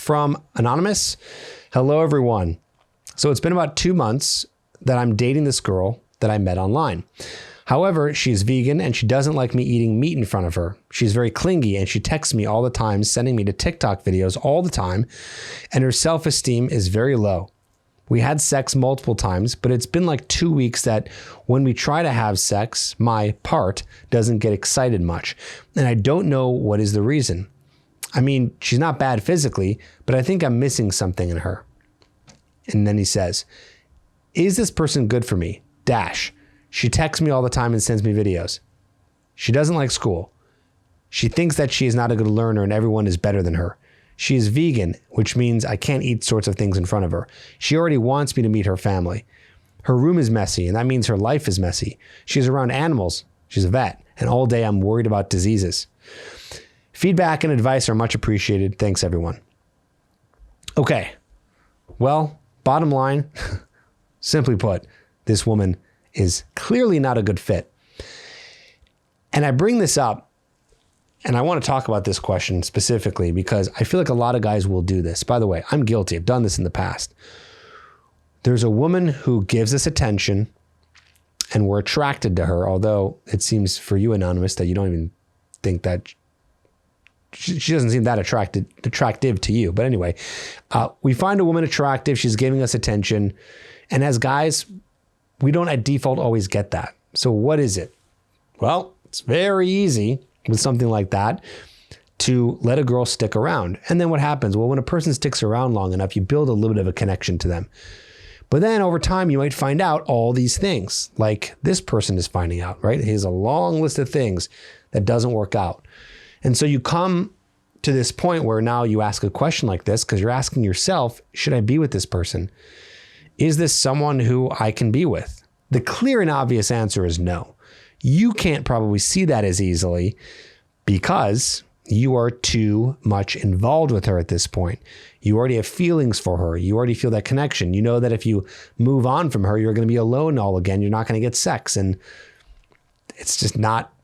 from Anonymous. Hello, everyone. So it's been about 2 months that I'm dating this girl that I met online. However, she's vegan and she doesn't like me eating meat in front of her. She's very clingy and she texts me all the time, sending me to TikTok videos all the time, and her self-esteem is very low. We had sex multiple times, but it's been like 2 weeks that when we try to have sex, my part doesn't get excited much, and I don't know what is the reason. I mean, she's not bad physically, but I think I'm missing something in her. And then he says, is this person good for me? She texts me all the time and sends me videos. She doesn't like school. She thinks that she is not a good learner and everyone is better than her. She is vegan, which means I can't eat sorts of things in front of her. She already wants me to meet her family. Her room is messy, and that means her life is messy. She's around animals. She's a vet, and all day I'm worried about diseases. Feedback and advice are much appreciated. Thanks, everyone. Okay. Well, bottom line, simply put, this woman is clearly not a good fit. And I bring this up, and I want to talk about this question specifically because I feel like a lot of guys will do this. By the way, I'm guilty. I've done this in the past. There's a woman who gives us attention and we're attracted to her, although it seems for you, Anonymous, that you don't even think that she doesn't seem that attractive to you. But anyway, we find a woman attractive. She's giving us attention. And as guys, we don't at default always get that. So what is it? Well, it's very easy with something like that to let a girl stick around. And then what happens? Well, when a person sticks around long enough, you build a little bit of a connection to them. But then over time, you might find out all these things like this person is finding out, right? He has a long list of things that doesn't work out. And so you come to this point where now you ask a question like this because you're asking yourself, should I be with this person? Is this someone who I can be with? The clear and obvious answer is no. You can't probably see that as easily because you are too much involved with her at this point. You already have feelings for her. You already feel that connection. You know that if you move on from her, you're going to be alone all again. You're not going to get sex. And it's just not,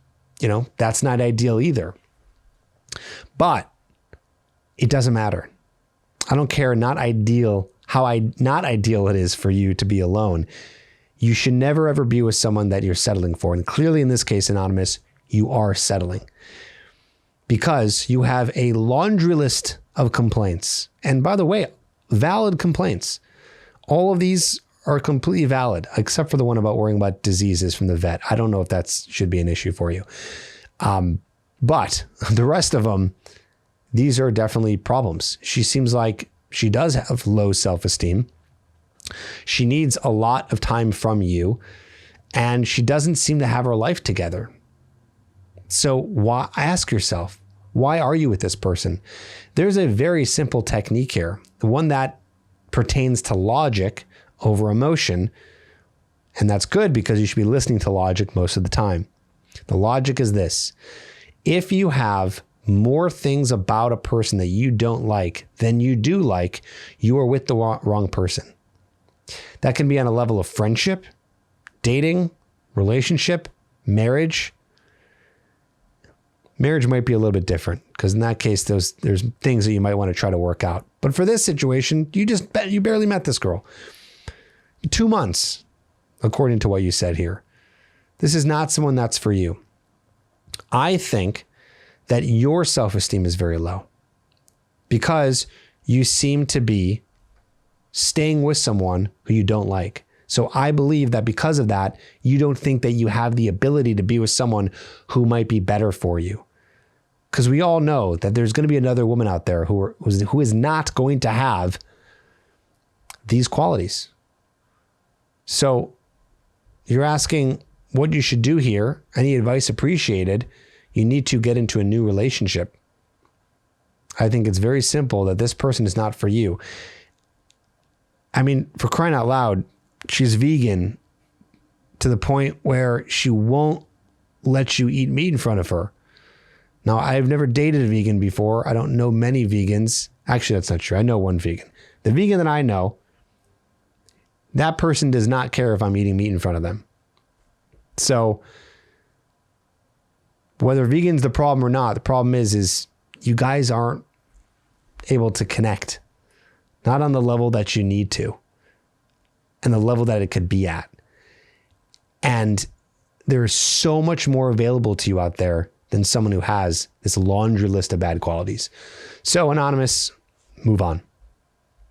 that's not ideal either. But it doesn't matter. I don't care not ideal it is for you to be alone. You should never ever be with someone that you're settling for. And clearly in this case, Anonymous, you are settling because you have a laundry list of complaints. And by the way, valid complaints. All of these are completely valid, except for the one about worrying about diseases from the vet. I don't know if that should be an issue for you. But the rest of them, these are definitely problems. She seems like she does have low self-esteem. She needs a lot of time from you, and she doesn't seem to have her life together. So why, ask yourself, why are you with this person? There's a very simple technique here, the one that pertains to logic over emotion. And that's good because you should be listening to logic most of the time. The logic is this: if you have more things about a person that you don't like than you do like, you are with the wrong person. That can be on a level of friendship, dating, relationship, marriage. Marriage might be a little bit different because in that case, there's things that you might want to try to work out. But for this situation, you barely met this girl. 2 months, according to what you said here. This is not someone that's for you. I think that your self-esteem is very low because you seem to be staying with someone who you don't like. So I believe that because of that, you don't think that you have the ability to be with someone who might be better for you. Because we all know that there's going to be another woman out there who is not going to have these qualities. So you're asking what you should do here. Any advice appreciated. You need to get into a new relationship. I think it's very simple that this person is not for you. I mean, for crying out loud, she's vegan to the point where she won't let you eat meat in front of her. Now, I've never dated a vegan before. I don't know many vegans. Actually, that's not true. I know one vegan. The vegan that I know, that person does not care if I'm eating meat in front of them. So whether vegan's the problem or not, the problem is you guys aren't able to connect, not on the level that you need to, and the level that it could be at. And there is so much more available to you out there than someone who has this laundry list of bad qualities. So, Anonymous, move on.